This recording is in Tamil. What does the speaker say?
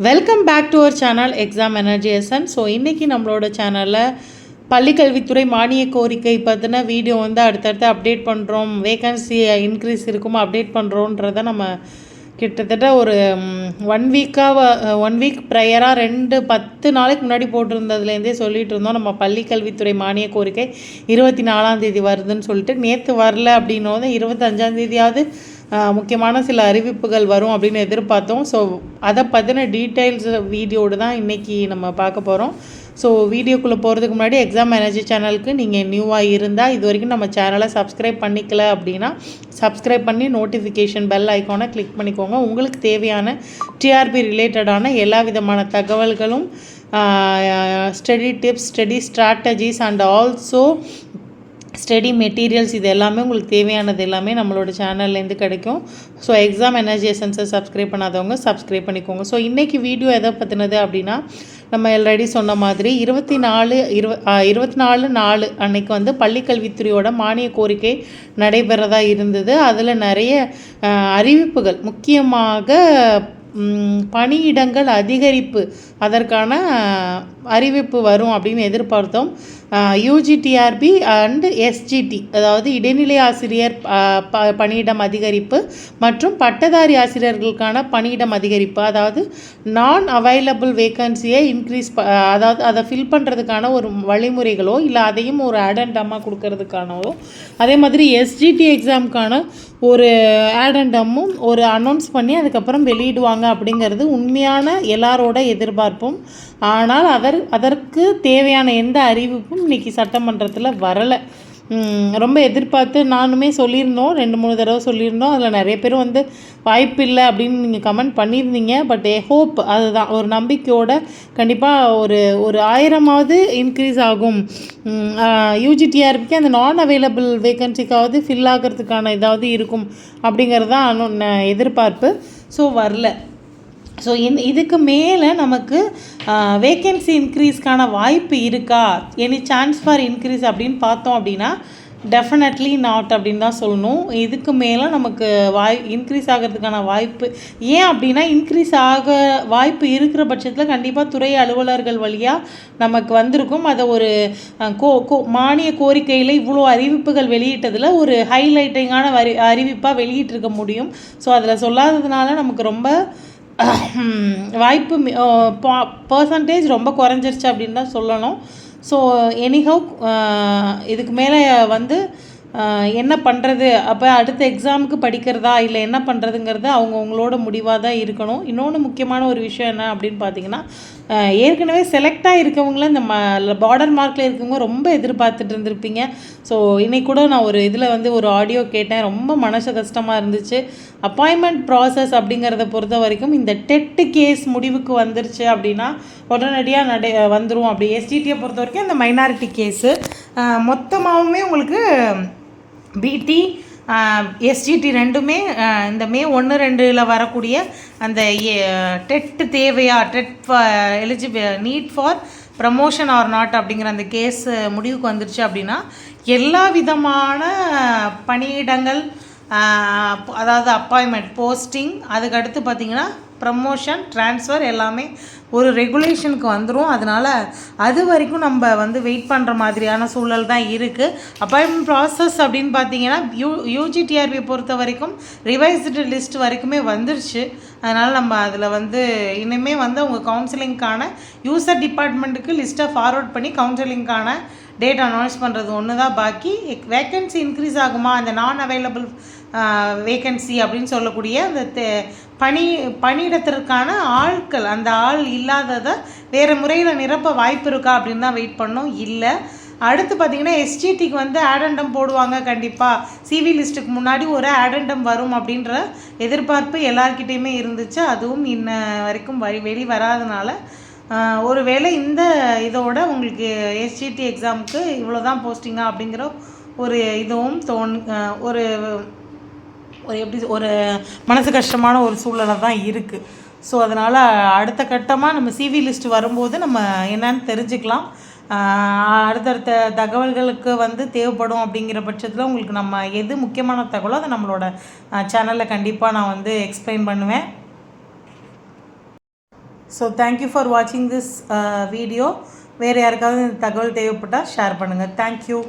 Welcome back to our channel exam எனர்ஜிஎஸ்என். ஸோ இன்றைக்கி நம்மளோட சேனலில் பள்ளிக்கல்வித்துறை மானிய கோரிக்கை பற்றின வீடியோ வந்து அடுத்தடுத்து அப்டேட் பண்ணுறோம். வேகன்சி இன்க்ரீஸ் இருக்குமா அப்டேட் பண்ணுறோன்றதை நம்ம கிட்டத்தட்ட ஒரு ஒன் வீக் ப்ரையராக 10 நாளைக்கு முன்னாடி போட்டிருந்ததுலேருந்தே சொல்லிகிட்டு இருந்தோம். நம்ம பள்ளிக்கல்வித்துறை மானிய கோரிக்கை 24ஆம் தேதி வருதுன்னு சொல்லிட்டு. நேற்று வரல அப்படின்னோட 25ஆம் தேதியாவது முக்கியமான சில அறிவிப்புகள் வரும் அப்படின்னு எதிர்பார்த்தோம். ஸோ அதை பற்றின டீட்டெயில்ஸ் வீடியோடு தான் இன்றைக்கி நம்ம பார்க்க போகிறோம். ஸோ வீடியோக்குள்ளே போகிறதுக்கு முன்னாடி எக்ஸாம் எனர்ஜி சேனலுக்கு நீங்கள் நியூவாக இருந்தால் இது வரைக்கும் நம்ம சேனலை சப்ஸ்கிரைப் பண்ணிக்கல அப்படின்னா சப்ஸ்கிரைப் பண்ணி நோட்டிஃபிகேஷன் பெல் ஐக்கானை கிளிக் பண்ணிக்கோங்க. உங்களுக்கு தேவையான டிஆர்பி ரிலேட்டடான எல்லா விதமான தகவல்களும், study tips, study strategies and also study materials இது எல்லாமே உங்களுக்கு தேவையானது எல்லாமே நம்மளோட சேனல்லேருந்து கிடைக்கும். ஸோ எக்ஸாம் எனர்ஜி எசன்ஸை சப்ஸ்கிரைப் பண்ணாதவங்க சப்ஸ்கிரைப் பண்ணிக்கோங்க. ஸோ இன்றைக்கி வீடியோ எதை பற்றினது அப்படின்னா, நம்ம ஆல்ரெடி சொன்ன மாதிரி 24/4 அன்னைக்கு வந்து பள்ளிக்கல்வித்துறையோட மானிய கோரிக்கை நடைபெறதா இருந்தது. அதில் நிறைய அறிவிப்புகள், முக்கியமாக பணியிடங்கள் அதிகரிப்பு அதற்கான அறிவிப்பு வரும் அப்படின்னு எதிர்பார்த்தோம். யூஜிடிஆர்பி அண்ட் எஸ்ஜிடி, அதாவது இடைநிலை ஆசிரியர் பணியிடம் அதிகரிப்பு மற்றும் பட்டதாரி ஆசிரியர்களுக்கான பணியிடம் அதிகரிப்பு, அதாவது நான் அவைலபிள் வேக்கன்சியை இன்க்ரீஸ், அதாவது அதை ஃபில் பண்ணுறதுக்கான ஒரு வழிமுறைகளோ இல்லை அதையும் ஒரு ஆடண்டமாக கொடுக்கறதுக்கானவோ, அதே மாதிரி எஸ்ஜிடி எக்ஸாமுக்கான ஒரு ஆடண்டமும் ஒரு அனௌன்ஸ் பண்ணி அதுக்கப்புறம் வெளியிடுவாங்க அப்படிங்கிறது உண்மையான எல்லாரோட எதிர்பார்ப்பும். ஆனால் அதற்கு தேவையான எந்த அறிவிப்பும் இன்றைக்கி சட்டமன்றத்தில் வரலை. ரொம்ப எதிர்பார்த்து நானுமே சொல்லியிருந்தோம், 2-3 தடவை சொல்லியிருந்தோம். அதில் நிறைய பேர் வந்து வாய்ப்பு இல்லை அப்படின்னு நீங்கள் கமெண்ட் பண்ணியிருந்தீங்க. பட் ஹோப், அதுதான் ஒரு நம்பிக்கையோட கண்டிப்பாக ஒரு 1000ஆவது இன்க்ரீஸ் ஆகும். யூஜிடிஆர்பிக்கு அந்த நான் அவைலபிள் வேக்கன்சிக்காவது ஃபில் ஆகிறதுக்கான இதாவது இருக்கும் அப்படிங்கிறது தான் எதிர்பார்ப்பு. ஸோ வரல. ஸோ இதுக்கு மேலே நமக்கு வேக்கன்சி இன்க்ரீஸ்க்கான வாய்ப்பு இருக்கா, எனி சான்ஸ் ஃபார் இன்க்ரீஸ் அப்படின்னு பார்த்தோம் அப்படின்னா டெஃபினெட்லி நாட் அப்படின்னு தான் சொல்லணும். இதுக்கு மேலே நமக்கு இன்க்ரீஸ் ஆகிறதுக்கான வாய்ப்பு ஏன் அப்படின்னா, இன்க்ரீஸ் ஆக வாய்ப்பு இருக்கிற பட்சத்தில் கண்டிப்பாக துறை அலுவலர்கள் வழியாக நமக்கு வந்திருக்கும். அதை ஒரு மானிய கோரிக்கையில் இவ்வளோ அறிவிப்புகள் வெளியிட்டதில் ஒரு ஹைலைட்டிங்கான அறிவிப்பாக வெளியிட்டிருக்க முடியும். ஸோ அதில் சொல்லாததுனால நமக்கு ரொம்ப வாய்ப்பு பர்சன்டேஜ் ரொம்ப குறைஞ்சிருச்சு அப்படின்னு தான் சொல்லணும். ஸோ எனிஹவ் இதுக்கு மேலே வந்து என்ன பண்ணுறது, அப்போ அடுத்த எக்ஸாமுக்கு படிக்கிறதா இல்லை என்ன பண்ணுறதுங்கிறது அவங்கவுங்களோட முடிவாக தான் இருக்கணும். இன்னொன்று முக்கியமான ஒரு விஷயம் என்ன அப்படின்னு பார்த்தீங்கன்னா, ஏற்கனவே செலக்டாக இருக்கவங்கள இந்த பார்டர் மார்க்கில் இருக்கவங்க ரொம்ப எதிர்பார்த்துட்டு இருந்திருப்பீங்க. ஸோ இன்றைக்கி கூட நான் ஒரு இதில் வந்து ஒரு ஆடியோ கேட்டேன், ரொம்ப மனசு கஷ்டமாக இருந்துச்சு. அப்பாயின்மெண்ட் ப்ராசஸ் அப்படிங்கிறத பொறுத்த வரைக்கும் இந்த டெட்டு கேஸ் முடிவுக்கு வந்துருச்சு அப்படின்னா உடனடியாக வந்துடும். அப்படி எஸ்டிடியை பொறுத்த வரைக்கும் இந்த மைனாரிட்டி கேஸு மொத்தமாகவுமே உங்களுக்கு பிடி எஸ்ஜிடி ரெண்டுமே இந்த மே 1-2 வரக்கூடிய அந்த டெட்டு தேவையா, TET need for promotion or not அப்படிங்கிற அந்த கேஸ் முடிவுக்கு வந்துருச்சு அப்படின்னா எல்லா விதமான பணியிடங்கள், அதாவது அப்பாயின்மெண்ட், போஸ்டிங், அதுக்கடுத்து பார்த்திங்கன்னா ப்ரமோஷன், ட்ரான்ஸ்ஃபர் எல்லாமே ஒரு ரெகுலேஷனுக்கு வந்துடும். அதனால் அது வரைக்கும் நம்ம வந்து வெயிட் பண்ணுற மாதிரியான சூழல் தான் இருக்குது. அப்பாயின்மெண்ட் ப்ராசஸ் அப்படின்னு பார்த்தீங்கன்னா யூஜிடிஆர்பியை பொறுத்த வரைக்கும் ரிவைஸ்டு லிஸ்ட் வரைக்குமே வந்துருச்சு. அதனால் நம்ம அதில் வந்து இனிமேல் வந்து அவங்க கவுன்சிலிங்க்கான யூசர் டிபார்ட்மெண்ட்டுக்கு லிஸ்ட்டை ஃபார்வர்ட் பண்ணி கவுன்சிலிங்க்கான டேட் அனௌன்ஸ் பண்ணுறது ஒன்று தான் பாக்கி. வேக்கன்சி இன்க்ரீஸ் ஆகுமா, அந்த நான் அவைலபிள் வேக்கன்சி அப்படின்னு சொல்லக்கூடிய அந்த பணியிடத்திற்கான ஆட்கள், அந்த ஆள் இல்லாததை வேறு முறையில் நிரப்ப வாய்ப்பு இருக்கா அப்படின்னு தான் வெயிட் பண்ணோம். இல்லை. அடுத்து பார்த்திங்கன்னா எஸ்ஜிடிக்கு வந்து ஆடண்டம் போடுவாங்க கண்டிப்பாக. சிவி லிஸ்ட்டுக்கு முன்னாடி ஒரு ஆடண்டம் வரும் அப்படின்ற எதிர்பார்ப்பு எல்லார்கிட்டேயுமே இருந்துச்சு. அதுவும் இன்ன வரைக்கும் வெளி வராதனால ஒரு வேளை இந்த இதோட உங்களுக்கு எஸ்ஜிடி எக்ஸாமுக்கு இவ்வளோ தான் போஸ்டிங்கா அப்படிங்கிற ஒரு இதுவும் ஒரு ஒரு மனசு கஷ்டமான ஒரு சூழ்நிலை தான் இருக்குது. ஸோ அதனால் அடுத்த கட்டமாக நம்ம சிவி லிஸ்ட் வரும்போது நம்ம என்னன்னு தெரிஞ்சுக்கலாம். அடுத்தடுத்த தகவல்களுக்கு வந்து தேவைப்படும் அப்படிங்கிற பட்சத்தில் உங்களுக்கு நம்ம எது முக்கியமான தகவலோ அதை நம்மளோட சேனலில் கண்டிப்பாக நான் வந்து எக்ஸ்பிளைன் பண்ணுவேன். ஸோ தேங்க்யூ ஃபார் வாட்சிங் திஸ் வீடியோ. வேறு யாருக்காவது இந்த தகவல் தேவைப்பட்டால் ஷேர் பண்ணுங்கள். தேங்க்யூ.